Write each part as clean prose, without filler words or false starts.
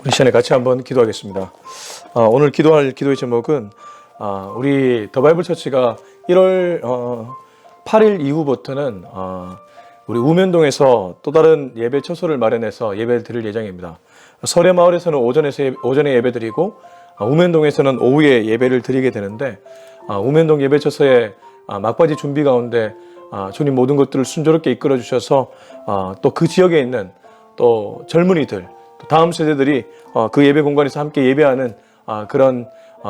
우리 시간에 같이 한번 기도하겠습니다. 오늘 기도할 기도의 제목은 우리 더 바이블 처치가 1월 8일 이후부터는 우리 우면동에서 또 다른 예배 처소를 마련해서 예배를 드릴 예정입니다. 설해마을에서는 오전에 예배 드리고 우면동에서는 오후에 예배를 드리게 되는데 우면동 예배 처소에 막바지 준비 가운데 주님 모든 것들을 순조롭게 이끌어 주셔서 또 그 지역에 있는 또 젊은이들 다음 세대들이 그 예배 공간에서 함께 예배하는 그런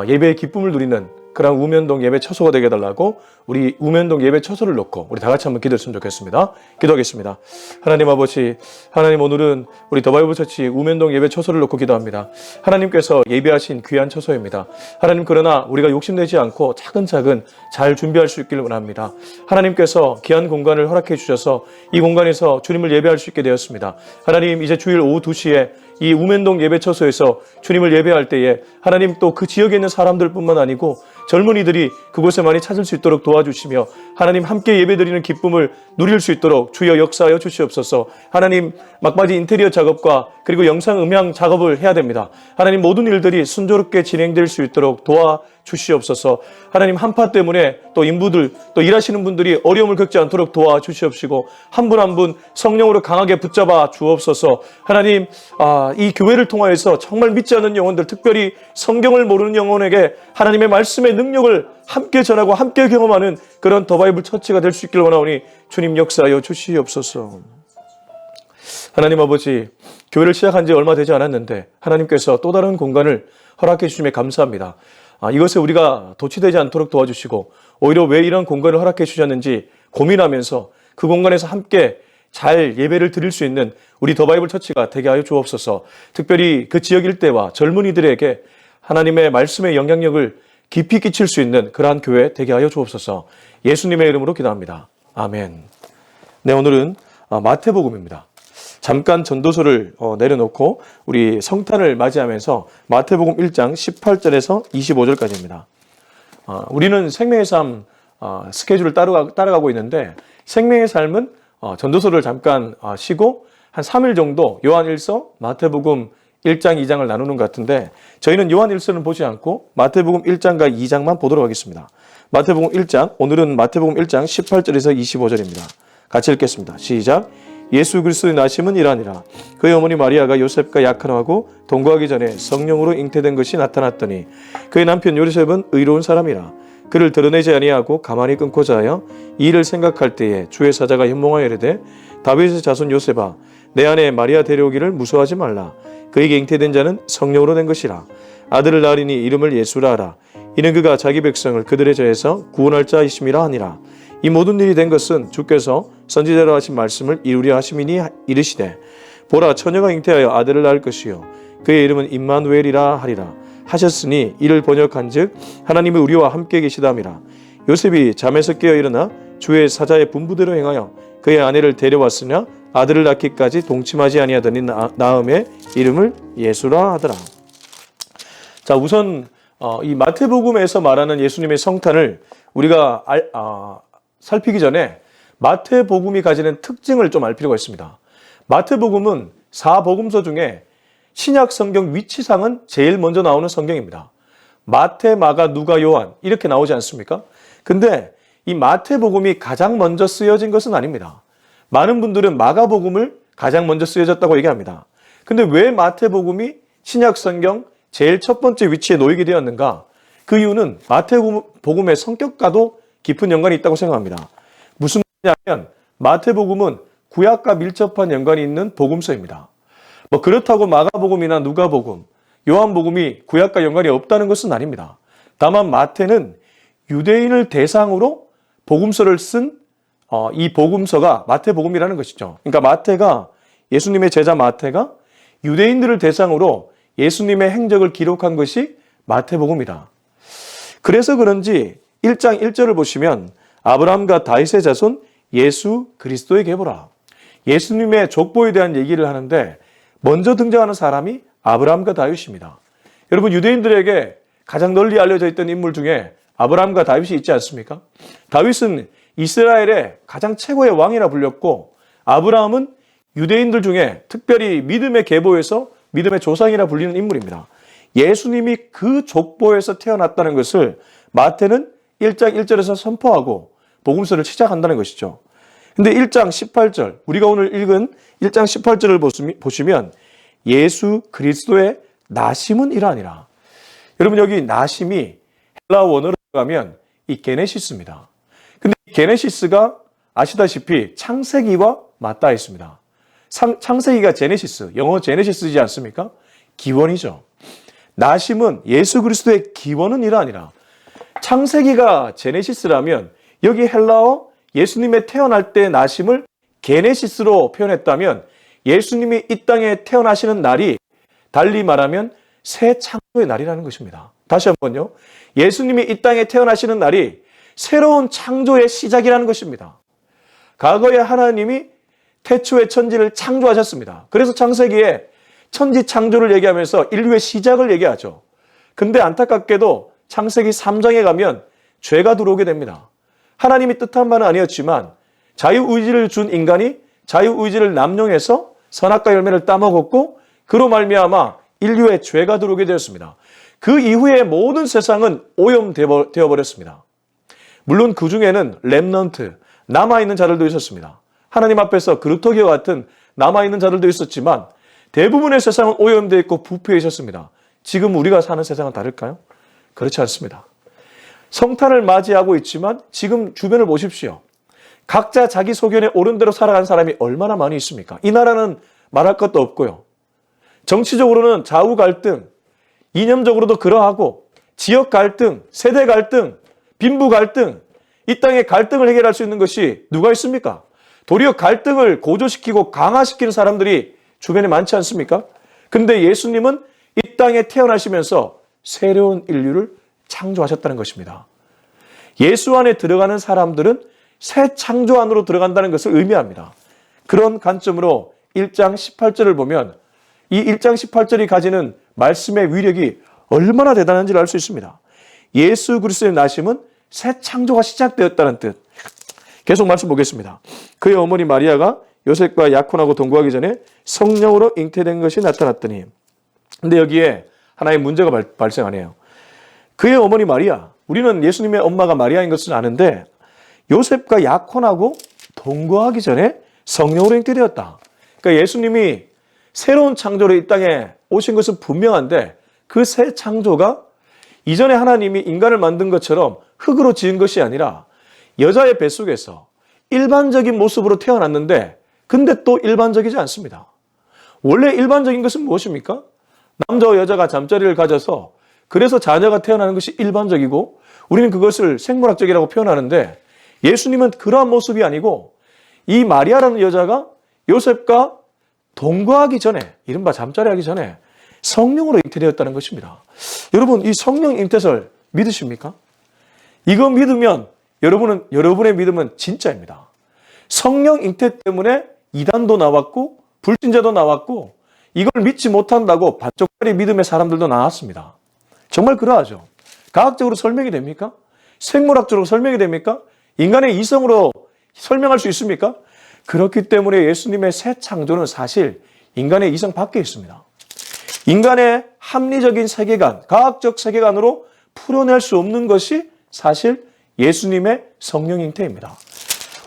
예배의 기쁨을 누리는 그런 우면동 예배 처소가 되게 해달라고 우리 우면동 예배 처소를 놓고 우리 다 같이 한번 기도했으면 좋겠습니다. 기도하겠습니다. 하나님 아버지, 하나님 오늘은 우리 더 바이블 처치 우면동 예배 처소를 놓고 기도합니다. 하나님께서 예배하신 귀한 처소입니다. 하나님 그러나 우리가 욕심내지 않고 차근차근 잘 준비할 수 있기를 원합니다. 하나님께서 귀한 공간을 허락해 주셔서 이 공간에서 주님을 예배할 수 있게 되었습니다. 하나님 이제 주일 오후 2시에 이 우면동 예배 처소에서 주님을 예배할 때에 하나님 또 그 지역에 있는 사람들뿐만 아니고 젊은이들이 그곳에 많이 찾을 수 있도록 도와주시며 하나님 함께 예배드리는 기쁨을 누릴 수 있도록 주여 역사하여 주시옵소서. 하나님 막바지 인테리어 작업과 그리고 영상 음향 작업을 해야 됩니다. 하나님 모든 일들이 순조롭게 진행될 수 있도록 도와주시옵소서. 하나님 한파 때문에 또 인부들 또 일하시는 분들이 어려움을 겪지 않도록 도와주시옵시고 한 분 한 분 성령으로 강하게 붙잡아 주옵소서. 하나님 이 교회를 통하여서 정말 믿지 않는 영혼들 특별히 성경을 모르는 영혼에게 하나님의 말씀의 능력을 함께 전하고 함께 경험하는 그런 더 바이블 처치가 될 수 있길 원하오니 주님 역사하여 주시옵소서. 하나님 아버지, 교회를 시작한 지 얼마 되지 않았는데 하나님께서 또 다른 공간을 허락해 주심에 감사합니다. 이것에 우리가 도취되지 않도록 도와주시고 오히려 왜 이런 공간을 허락해 주셨는지 고민하면서 그 공간에서 함께 잘 예배를 드릴 수 있는 우리 더 바이블 처치가 되게 하여 주옵소서. 특별히 그 지역 일대와 젊은이들에게 하나님의 말씀의 영향력을 깊이 끼칠 수 있는 그러한 교회 되게 하여 주옵소서. 예수님의 이름으로 기도합니다. 아멘. 네, 오늘은 마태복음입니다. 잠깐 전도서를 내려놓고 우리 성탄을 맞이하면서 마태복음 1장 18절에서 25절까지입니다. 우리는 생명의 삶 스케줄을 따라가고 있는데 생명의 삶은 전도서를 잠깐 쉬고 한 3일 정도 요한일서, 마태복음 1장, 2장을 나누는 것 같은데 저희는 요한일서는 보지 않고 마태복음 1장과 2장만 보도록 하겠습니다. 마태복음 1장, 오늘은 마태복음 1장 18절에서 25절입니다. 같이 읽겠습니다. 시작. 예수 그리스도의 나심은 이러하니라. 그의 어머니 마리아가 요셉과 약혼하고 동거하기 전에 성령으로 잉태된 것이 나타났더니 그의 남편 요셉은 의로운 사람이라. 그를 드러내지 아니하고 가만히 끊고자 하여 이 일을 생각할 때에 주의 사자가 현몽하여 이르되 다윗의 자손 요셉아 내 아내 마리아 데려오기를 무서워하지 말라. 그에게 잉태된 자는 성령으로 된 것이라. 아들을 낳으리니 이름을 예수라 하라. 이는 그가 자기 백성을 그들의 죄에서 구원할 자이심이라 하니라. 이 모든 일이 된 것은 주께서 선지자로 하신 말씀을 이루려 하심이니 이르시되 보라 처녀가 잉태하여 아들을 낳을 것이요 그의 이름은 임마누엘이라 하리라 하셨으니 이를 번역한즉 하나님이 우리와 함께 계시다미라. 요셉이 잠에서 깨어 일어나 주의 사자의 분부대로 행하여 그의 아내를 데려왔으나 아들을 낳기까지 동침하지 아니하더니 나음의 이름을 예수라 하더라. 자, 우선 이 마태복음에서 말하는 예수님의 성탄을 우리가 살피기 전에 마태복음이 가지는 특징을 좀 알 필요가 있습니다. 마태복음은 4복음서 중에 신약 성경 위치상은 제일 먼저 나오는 성경입니다. 마태, 마가, 누가, 요한 이렇게 나오지 않습니까? 근데 이 마태복음이 가장 먼저 쓰여진 것은 아닙니다. 많은 분들은 마가복음을 가장 먼저 쓰여졌다고 얘기합니다. 근데 왜 마태복음이 신약 성경 제일 첫 번째 위치에 놓이게 되었는가? 그 이유는 마태복음의 성격과도 깊은 연관이 있다고 생각합니다. 무슨 말이냐면 마태복음은 구약과 밀접한 연관이 있는 복음서입니다. 그렇다고 마가복음이나 누가복음, 요한복음이 구약과 연관이 없다는 것은 아닙니다. 다만 마태는 유대인을 대상으로 복음서를 쓴 이 복음서가 마태복음이라는 것이죠. 그러니까 마태가 예수님의 제자 마태가 유대인들을 대상으로 예수님의 행적을 기록한 것이 마태복음이다. 그래서 그런지 1장 1절을 보시면 아브라함과 다윗의 자손 예수 그리스도에게 보라. 예수님의 족보에 대한 얘기를 하는데 먼저 등장하는 사람이 아브라함과 다윗입니다. 여러분 유대인들에게 가장 널리 알려져 있던 인물 중에 아브라함과 다윗이 있지 않습니까? 다윗은 이스라엘의 가장 최고의 왕이라 불렸고 아브라함은 유대인들 중에 특별히 믿음의 계보에서 믿음의 조상이라 불리는 인물입니다. 예수님이 그 족보에서 태어났다는 것을 마태는 1장 1절에서 선포하고 복음서를 시작한다는 것이죠. 근데 1장 18절, 우리가 오늘 읽은 1장 18절을 보시면 예수 그리스도의 나심은 이러하니라. 여러분, 여기 나심이 헬라 원어로 가면 이 게네시스입니다. 근데 이 게네시스가 아시다시피 창세기와 맞닿아 있습니다. 창세기가 제네시스, 영어 제네시스이지 않습니까? 기원이죠. 나심은 예수 그리스도의 기원은 이러하니라. 창세기가 제네시스라면 여기 헬라어 예수님의 태어날 때의 나심을 게네시스로 표현했다면 예수님이 이 땅에 태어나시는 날이 달리 말하면 새 창조의 날이라는 것입니다. 다시 한번요. 예수님이 이 땅에 태어나시는 날이 새로운 창조의 시작이라는 것입니다. 과거에 하나님이 태초의 천지를 창조하셨습니다. 그래서 창세기에 천지 창조를 얘기하면서 인류의 시작을 얘기하죠. 근데 안타깝게도 창세기 3장에 가면 죄가 들어오게 됩니다. 하나님이 뜻한 바는 아니었지만 자유의지를 준 인간이 자유의지를 남용해서 선악과 열매를 따먹었고 그로 말미암아 인류의 죄가 들어오게 되었습니다. 그 이후에 모든 세상은 오염되어 버렸습니다. 물론 그 중에는 렘넌트, 남아있는 자들도 있었습니다. 하나님 앞에서 그루터기와 같은 남아있는 자들도 있었지만 대부분의 세상은 오염되어 있고 부패해 있었습니다. 지금 우리가 사는 세상은 다를까요? 그렇지 않습니다. 성탄을 맞이하고 있지만 지금 주변을 보십시오. 각자 자기 소견에 옳은 대로 살아가는 사람이 얼마나 많이 있습니까? 이 나라는 말할 것도 없고요. 정치적으로는 좌우 갈등, 이념적으로도 그러하고 지역 갈등, 세대 갈등, 빈부 갈등, 이 땅에 갈등을 해결할 수 있는 것이 누가 있습니까? 도리어 갈등을 고조시키고 강화시키는 사람들이 주변에 많지 않습니까? 근데 예수님은 이 땅에 태어나시면서 새로운 인류를 창조하셨다는 것입니다. 예수 안에 들어가는 사람들은 새 창조 안으로 들어간다는 것을 의미합니다. 그런 관점으로 1장 18절을 보면 이 1장 18절이 가지는 말씀의 위력이 얼마나 대단한지를 알 수 있습니다. 예수 그리스도의 나심은 새 창조가 시작되었다는 뜻. 계속 말씀 보겠습니다. 그의 어머니 마리아가 요셉과 약혼하고 동거하기 전에 성령으로 잉태된 것이 나타났더니. 근데 여기에 하나의 문제가 발생하네요. 그의 어머니 마리아, 우리는 예수님의 엄마가 마리아인 것을 아는데 요셉과 약혼하고 동거하기 전에 성령으로 잉태되었다. 그러니까 예수님이 새로운 창조로 이 땅에 오신 것은 분명한데 그 새 창조가 이전에 하나님이 인간을 만든 것처럼 흙으로 지은 것이 아니라 여자의 뱃속에서 일반적인 모습으로 태어났는데 근데 또 일반적이지 않습니다. 원래 일반적인 것은 무엇입니까? 남자와 여자가 잠자리를 가져서 그래서 자녀가 태어나는 것이 일반적이고 우리는 그것을 생물학적이라고 표현하는데 예수님은 그러한 모습이 아니고 이 마리아라는 여자가 요셉과 동거하기 전에 이른바 잠자리하기 전에 성령으로 잉태되었다는 것입니다. 여러분 이 성령 잉태설 믿으십니까? 이거 믿으면 여러분의 믿음은 진짜입니다. 성령 잉태 때문에 이단도 나왔고 불신자도 나왔고 이걸 믿지 못한다고 반쪽짜리 믿음의 사람들도 나왔습니다. 정말 그러하죠. 과학적으로 설명이 됩니까? 생물학적으로 설명이 됩니까? 인간의 이성으로 설명할 수 있습니까? 그렇기 때문에 예수님의 새 창조는 사실 인간의 이성 밖에 있습니다. 인간의 합리적인 세계관, 과학적 세계관으로 풀어낼 수 없는 것이 사실 예수님의 성령 잉태입니다.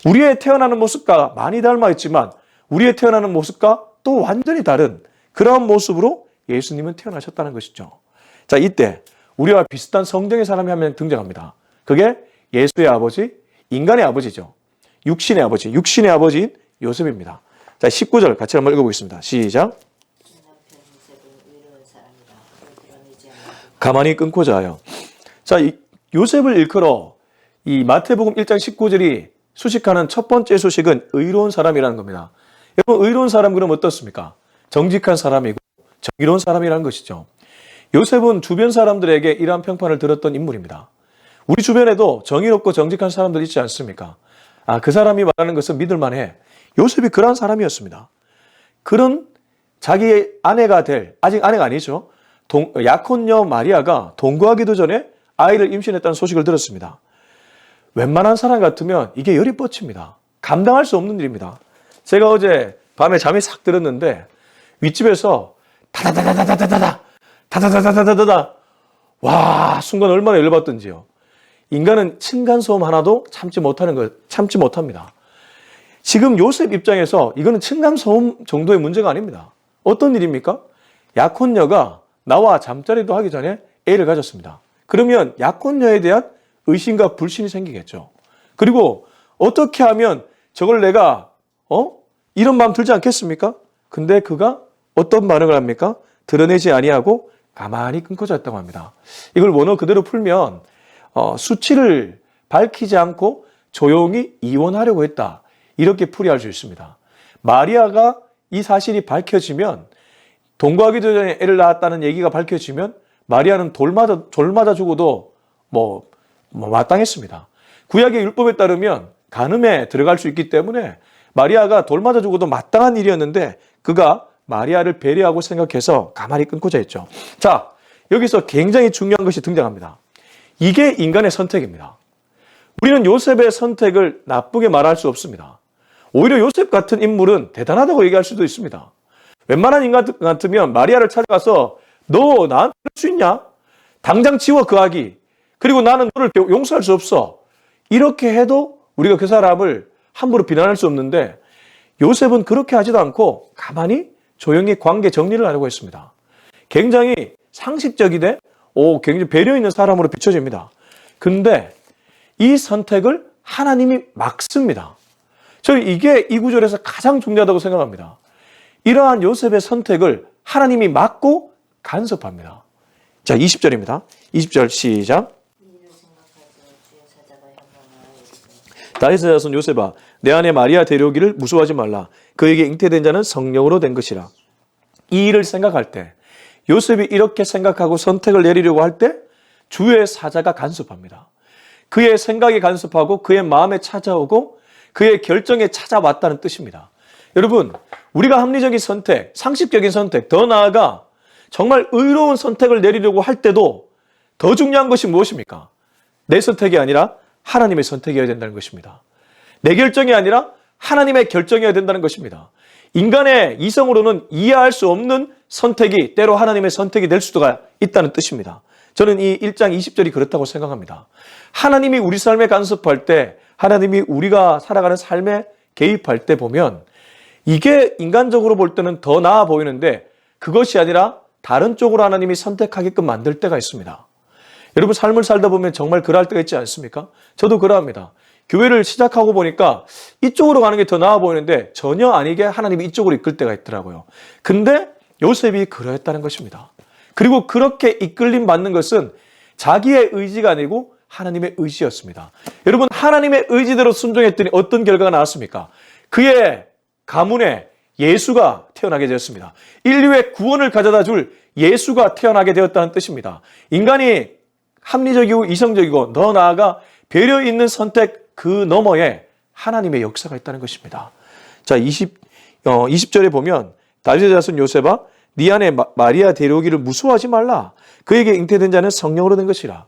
우리의 태어나는 모습과 많이 닮아 있지만 우리의 태어나는 모습과 또 완전히 다른 그런 모습으로 예수님은 태어나셨다는 것이죠. 자, 이때 우리와 비슷한 성정의 사람이 한 명 등장합니다. 그게 예수의 아버지, 인간의 아버지죠. 육신의 아버지인 요셉입니다. 자, 19절 같이 한번 읽어보겠습니다. 시작. 가만히 끊고자 하여. 자, 요셉을 일컬어 이 마태복음 1장 19절이 수식하는 첫 번째 수식은 의로운 사람이라는 겁니다. 여러분, 의로운 사람 그럼 어떻습니까? 정직한 사람이고 정의로운 사람이라는 것이죠. 요셉은 주변 사람들에게 이러한 평판을 들었던 인물입니다. 우리 주변에도 정의롭고 정직한 사람들 있지 않습니까? 그 사람이 말하는 것은 믿을만해. 요셉이 그러한 사람이었습니다. 그런 자기의 아내가 될, 아직 아내가 아니죠. 약혼녀 마리아가 동거하기도 전에 아이를 임신했다는 소식을 들었습니다. 웬만한 사람 같으면 이게 열이 뻗칩니다. 감당할 수 없는 일입니다. 제가 어제 밤에 잠이 싹 들었는데 윗집에서 다다다다다다다다 다다다다다다다. 와, 순간 얼마나 열받던지요. 인간은 층간소음 하나도 참지 못합니다. 지금 요셉 입장에서 이거는 층간소음 정도의 문제가 아닙니다. 어떤 일입니까? 약혼녀가 나와 잠자리도 하기 전에 애를 가졌습니다. 그러면 약혼녀에 대한 의심과 불신이 생기겠죠. 그리고 어떻게 하면 저걸 내가 이런 마음 들지 않겠습니까? 근데 그가 어떤 반응을 합니까? 드러내지 아니하고 가만히 끊겨져 있다고 합니다. 이걸 원어 그대로 풀면 수치를 밝히지 않고 조용히 이혼하려고 했다. 이렇게 풀이할 수 있습니다. 마리아가 이 사실이 밝혀지면 동거하기 전에 애를 낳았다는 얘기가 밝혀지면 마리아는 돌 맞아 죽어도 마땅했습니다. 구약의 율법에 따르면 간음에 들어갈 수 있기 때문에 마리아가 돌 맞아 죽어도 마땅한 일이었는데 그가 마리아를 배려하고 생각해서 가만히 끊고자 했죠. 자, 여기서 굉장히 중요한 것이 등장합니다. 이게 인간의 선택입니다. 우리는 요셉의 선택을 나쁘게 말할 수 없습니다. 오히려 요셉 같은 인물은 대단하다고 얘기할 수도 있습니다. 웬만한 인간 같으면 마리아를 찾아가서 너 나한테 그럴 수 있냐? 당장 지워 그 아기. 그리고 나는 너를 용서할 수 없어. 이렇게 해도 우리가 그 사람을 함부로 비난할 수 없는데 요셉은 그렇게 하지도 않고 가만히 조용히 관계 정리를 하려고 했습니다. 굉장히 상식적이되 굉장히 배려 있는 사람으로 비춰집니다. 근데 이 선택을 하나님이 막습니다. 저는 이게 이 구절에서 가장 중요하다고 생각합니다. 이러한 요셉의 선택을 하나님이 막고 간섭합니다. 자, 20절입니다. 20절 시작. 다윗의 자손 요셉아, 내 아내 마리아 데려오기를 무수하지 말라. 그에게 잉태된 자는 성령으로 된 것이라. 이 일을 생각할 때, 요셉이 이렇게 생각하고 선택을 내리려고 할 때 주의 사자가 간섭합니다. 그의 생각에 간섭하고 그의 마음에 찾아오고 그의 결정에 찾아왔다는 뜻입니다. 여러분, 우리가 합리적인 선택, 상식적인 선택, 더 나아가 정말 의로운 선택을 내리려고 할 때도 더 중요한 것이 무엇입니까? 내 선택이 아니라 하나님의 선택이어야 된다는 것입니다. 내 결정이 아니라 하나님의 결정이어야 된다는 것입니다. 인간의 이성으로는 이해할 수 없는 선택이 때로 하나님의 선택이 될 수도 있다는 뜻입니다. 저는 이 1장 20절이 그렇다고 생각합니다. 하나님이 우리 삶에 간섭할 때, 하나님이 우리가 살아가는 삶에 개입할 때 보면 이게 인간적으로 볼 때는 더 나아 보이는데 그것이 아니라 다른 쪽으로 하나님이 선택하게끔 만들 때가 있습니다. 여러분, 삶을 살다 보면 정말 그럴 때가 있지 않습니까? 저도 그러합니다. 교회를 시작하고 보니까 이쪽으로 가는 게 더 나아 보이는데 전혀 아니게 하나님이 이쪽으로 이끌 때가 있더라고요. 근데 요셉이 그러했다는 것입니다. 그리고 그렇게 이끌림 받는 것은 자기의 의지가 아니고 하나님의 의지였습니다. 여러분, 하나님의 의지대로 순종했더니 어떤 결과가 나왔습니까? 그의 가문에 예수가 태어나게 되었습니다. 인류의 구원을 가져다 줄 예수가 태어나게 되었다는 뜻입니다. 인간이 합리적이고 이성적이고 더 나아가 배려 있는 선택 그 너머에 하나님의 역사가 있다는 것입니다. 자, 20절에 보면 다윗의 자손 요셉아, 네 아내 마리아 데려오기를 무서워하지 말라. 그에게 잉태된 자는 성령으로 된 것이라.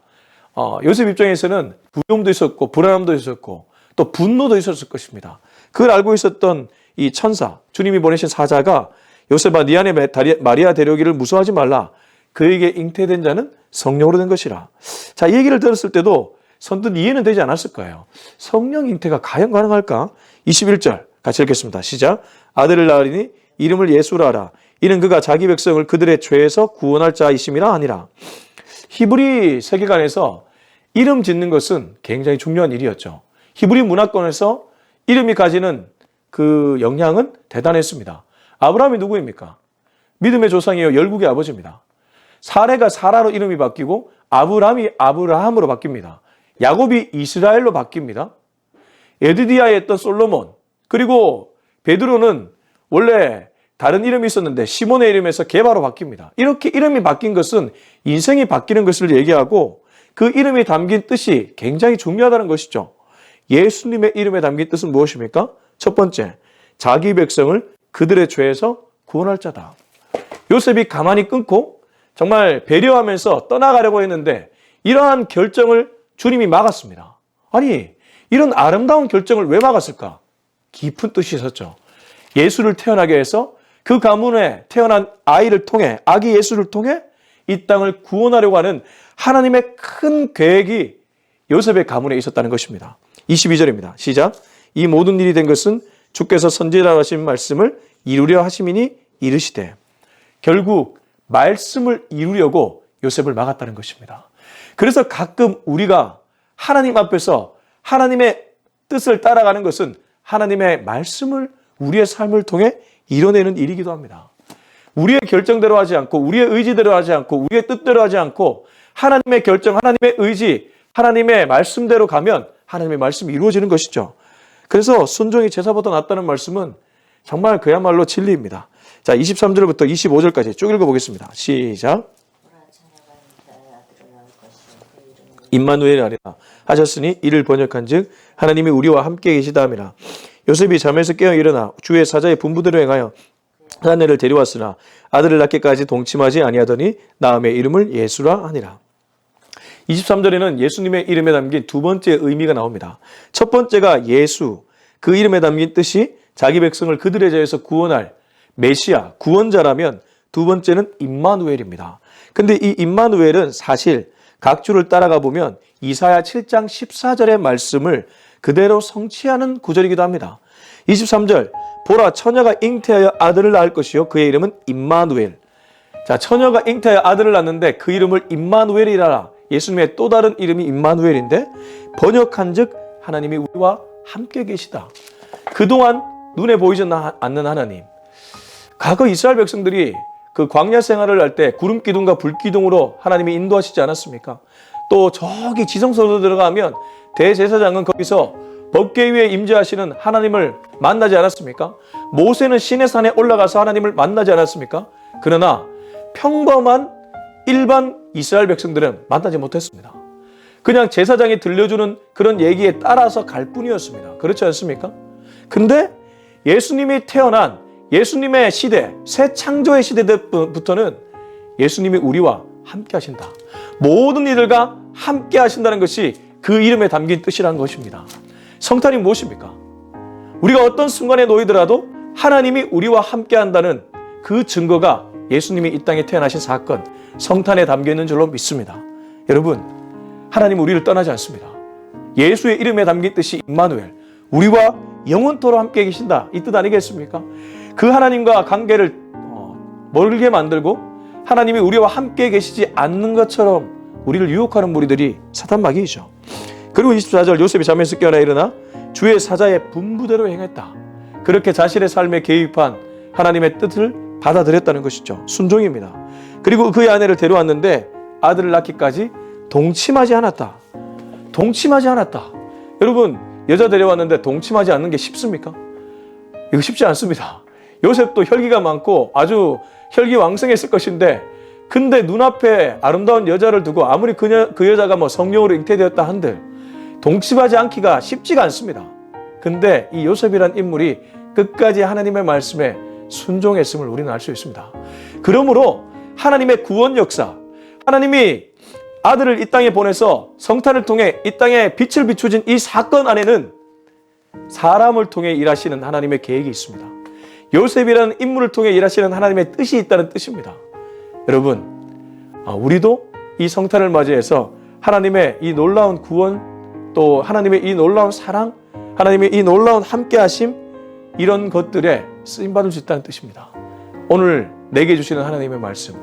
요셉 입장에서는 두려움도 있었고 불안함도 있었고 또 분노도 있었을 것입니다. 그걸 알고 있었던 이 천사, 주님이 보내신 사자가 요셉아, 네 아내 마리아 데려오기를 무서워하지 말라. 그에게 잉태된 자는 성령으로 된 것이라. 자, 이 얘기를 들었을 때도 선뜻 이해는 되지 않았을 거예요. 성령 잉태가 과연 가능할까? 21절 같이 읽겠습니다. 시작. 아들을 낳으리니 이름을 예수라 하라. 이는 그가 자기 백성을 그들의 죄에서 구원할 자이심이라 하니라. 히브리 세계관에서 이름 짓는 것은 굉장히 중요한 일이었죠. 히브리 문화권에서 이름이 가지는 그 영향은 대단했습니다. 아브라함이 누구입니까? 믿음의 조상이요 열국의 아버지입니다. 사레가 사라로 이름이 바뀌고 아브람이 아브라함으로 바뀝니다. 야곱이 이스라엘로 바뀝니다. 에드디아에 있던 솔로몬, 그리고 베드로는 원래 다른 이름이 있었는데 시몬의 이름에서 게바로 바뀝니다. 이렇게 이름이 바뀐 것은 인생이 바뀌는 것을 얘기하고 그 이름이 담긴 뜻이 굉장히 중요하다는 것이죠. 예수님의 이름에 담긴 뜻은 무엇입니까? 첫 번째, 자기 백성을 그들의 죄에서 구원할 자다. 요셉이 가만히 끊고 정말 배려하면서 떠나가려고 했는데 이러한 결정을 주님이 막았습니다. 아니, 이런 아름다운 결정을 왜 막았을까? 깊은 뜻이 있었죠. 예수를 태어나게 해서 그 가문에 태어난 아이를 통해, 아기 예수를 통해 이 땅을 구원하려고 하는 하나님의 큰 계획이 요셉의 가문에 있었다는 것입니다. 22절입니다. 시작. 이 모든 일이 된 것은 주께서 선지자라 하신 말씀을 이루려 하심이니 이르시되. 결국 말씀을 이루려고 요셉을 막았다는 것입니다. 그래서 가끔 우리가 하나님 앞에서 하나님의 뜻을 따라가는 것은 하나님의 말씀을 우리의 삶을 통해 이뤄내는 일이기도 합니다. 우리의 결정대로 하지 않고, 우리의 의지대로 하지 않고, 우리의 뜻대로 하지 않고, 하나님의 결정, 하나님의 의지, 하나님의 말씀대로 가면 하나님의 말씀이 이루어지는 것이죠. 그래서 순종이 제사보다 낫다는 말씀은 정말 그야말로 진리입니다. 자, 23절부터 25절까지 쭉 읽어보겠습니다. 시작. 임마누엘 아리라 하셨으니 이를 번역한즉 하나님이 우리와 함께 계시다 함이라. 요셉이 잠에서 깨어 일어나 주의 사자의 분부대로 행하여 한 애를 데려왔으나 아들을 낳기까지 동침하지 아니하더니 낳음의 이름을 예수라 하니라. 23절에는 예수님의 이름에 담긴 두 번째 의미가 나옵니다. 첫 번째가 예수, 그 이름에 담긴 뜻이 자기 백성을 그들의 죄에서 구원할 메시아, 구원자라면 두 번째는 임마누엘입니다. 근데 이 임마누엘은 사실 각주를 따라가 보면 이사야 7장 14절의 말씀을 그대로 성취하는 구절이기도 합니다. 23절, 보라 처녀가 잉태하여 아들을 낳을 것이요 그의 이름은 임마누엘. 자, 처녀가 잉태하여 아들을 낳는데 그 이름을 임마누엘이라. 예수님의 또 다른 이름이 임마누엘인데 번역한즉 하나님이 우리와 함께 계시다. 그동안 눈에 보이지 않는 하나님. 과거 이스라엘 백성들이 그 광야 생활을 할 때 구름 기둥과 불 기둥으로 하나님이 인도하시지 않았습니까? 또 저기 지성소로 들어가면 대제사장은 거기서 법궤 위에 임재하시는 하나님을 만나지 않았습니까? 모세는 시내산에 올라가서 하나님을 만나지 않았습니까? 그러나 평범한 일반 이스라엘 백성들은 만나지 못했습니다. 그냥 제사장이 들려주는 그런 얘기에 따라서 갈 뿐이었습니다. 그렇지 않습니까? 근데 예수님이 태어난 예수님의 시대, 새 창조의 시대 때부터는 예수님이 우리와 함께 하신다. 모든 이들과 함께 하신다는 것이 그 이름에 담긴 뜻이라는 것입니다. 성탄이 무엇입니까? 우리가 어떤 순간에 놓이더라도 하나님이 우리와 함께 한다는 그 증거가 예수님이 이 땅에 태어나신 사건, 성탄에 담겨 있는 줄로 믿습니다. 여러분, 하나님은 우리를 떠나지 않습니다. 예수의 이름에 담긴 뜻이 임마누엘, 우리와 영원토록 함께 계신다, 이 뜻 아니겠습니까? 그 하나님과 관계를 멀게 만들고 하나님이 우리와 함께 계시지 않는 것처럼 우리를 유혹하는 무리들이 사탄 마귀이죠. 그리고 24절, 요셉이 잠에서 깨어나 일어나 주의 사자의 분부대로 행했다. 그렇게 자신의 삶에 개입한 하나님의 뜻을 받아들였다는 것이죠. 순종입니다. 그리고 그의 아내를 데려왔는데 아들을 낳기까지 동침하지 않았다. 동침하지 않았다. 여러분, 여자 데려왔는데 동침하지 않는 게 쉽습니까? 이거 쉽지 않습니다. 요셉도 혈기가 많고 아주 혈기왕성했을 것인데, 근데 눈앞에 아름다운 여자를 두고 아무리 그 여자가 뭐 성령으로 잉태되었다 한들 동침하지 않기가 쉽지가 않습니다. 근데 이 요셉이란 인물이 끝까지 하나님의 말씀에 순종했음을 우리는 알 수 있습니다. 그러므로 하나님의 구원 역사, 하나님이 아들을 이 땅에 보내서 성탄을 통해 이 땅에 빛을 비추진 이 사건 안에는 사람을 통해 일하시는 하나님의 계획이 있습니다. 요셉이라는 인물을 통해 일하시는 하나님의 뜻이 있다는 뜻입니다. 여러분, 우리도 이 성탄을 맞이해서 하나님의 이 놀라운 구원, 또 하나님의 이 놀라운 사랑, 하나님의 이 놀라운 함께하심, 이런 것들에 쓰임받을 수 있다는 뜻입니다. 오늘 내게 주시는 하나님의 말씀,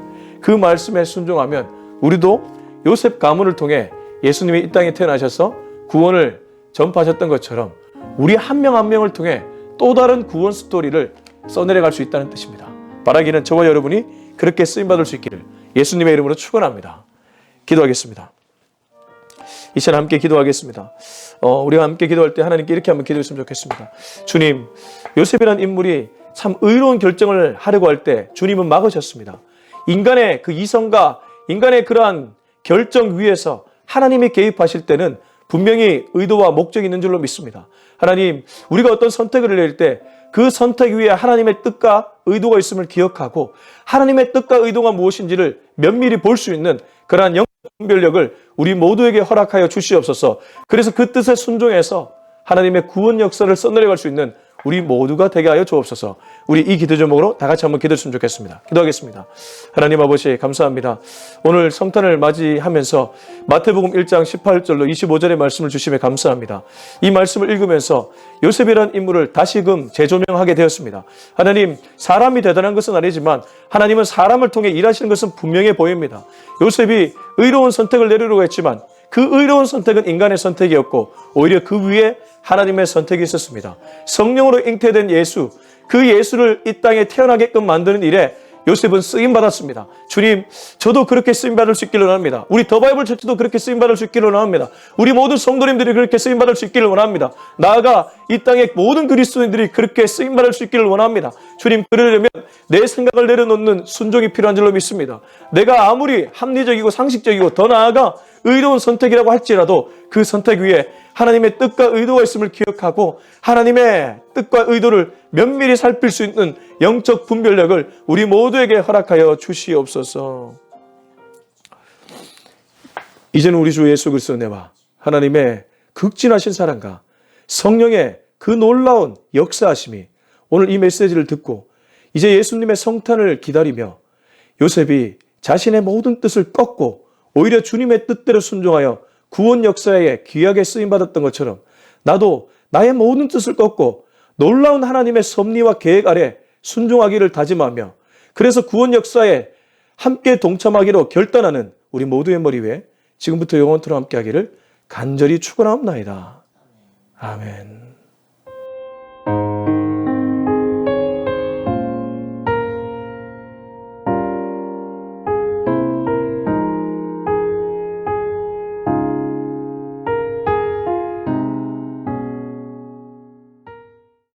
그 말씀에 순종하면 우리도 요셉 가문을 통해 예수님이 이 땅에 태어나셔서 구원을 전파하셨던 것처럼 우리 한 명 한 명을 통해 또 다른 구원 스토리를 써내려갈 수 있다는 뜻입니다. 바라기는 저와 여러분이 그렇게 쓰임받을 수 있기를 예수님의 이름으로 축원합니다. 기도하겠습니다. 이 시간 함께 기도하겠습니다. 우리가 함께 기도할 때 하나님께 이렇게 한번 기도했으면 좋겠습니다. 주님, 요셉이라는 인물이 참 의로운 결정을 하려고 할 때 주님은 막으셨습니다. 인간의 그 이성과 인간의 그러한 결정 위에서 하나님이 개입하실 때는 분명히 의도와 목적이 있는 줄로 믿습니다. 하나님, 우리가 어떤 선택을 낼 때 그 선택 위에 하나님의 뜻과 의도가 있음을 기억하고 하나님의 뜻과 의도가 무엇인지를 면밀히 볼 수 있는 그러한 영적 분별력을 우리 모두에게 허락하여 주시옵소서. 그래서 그 뜻에 순종해서 하나님의 구원 역사를 써내려갈 수 있는 우리 모두가 되게 하여 주옵소서. 우리 이 기도 제목으로 다 같이 한번 기도했으면 좋겠습니다. 기도하겠습니다. 하나님 아버지 감사합니다. 오늘 성탄을 맞이하면서 마태복음 1장 18절로 25절의 말씀을 주심에 감사합니다. 이 말씀을 읽으면서 요셉이라는 인물을 다시금 재조명하게 되었습니다. 하나님, 사람이 대단한 것은 아니지만 하나님은 사람을 통해 일하시는 것은 분명해 보입니다. 요셉이 의로운 선택을 내리려고 했지만 그 의로운 선택은 인간의 선택이었고 오히려 그 위에 하나님의 선택이 있었습니다. 성령으로 잉태된 예수, 그 예수를 이 땅에 태어나게끔 만드는 일에 요셉은 쓰임받았습니다. 주님, 저도 그렇게 쓰임받을 수 있기를 원합니다. 우리 더 바이블 처치도 그렇게 쓰임받을 수 있기를 원합니다. 우리 모든 성도님들이 그렇게 쓰임받을 수 있기를 원합니다. 나아가 이 땅의 모든 그리스도인들이 그렇게 쓰임받을 수 있기를 원합니다. 주님, 그러려면 내 생각을 내려놓는 순종이 필요한 줄로 믿습니다. 내가 아무리 합리적이고 상식적이고 더 나아가 의로운 선택이라고 할지라도 그 선택 위에 하나님의 뜻과 의도가 있음을 기억하고 하나님의 뜻과 의도를 면밀히 살필 수 있는 영적 분별력을 우리 모두에게 허락하여 주시옵소서. 이제는 우리 주 예수 그리스도의 은혜와 하나님의 극진하신 사랑과 성령의 그 놀라운 역사하심이 오늘 이 메시지를 듣고 이제 예수님의 성탄을 기다리며 요셉이 자신의 모든 뜻을 꺾고 오히려 주님의 뜻대로 순종하여 구원 역사에 귀하게 쓰임받았던 것처럼 나도 나의 모든 뜻을 꺾고 놀라운 하나님의 섭리와 계획 아래 순종하기를 다짐하며 그래서 구원 역사에 함께 동참하기로 결단하는 우리 모두의 머리 위에 지금부터 영원토록 함께 하기를 간절히 축원하옵나이다. 아멘.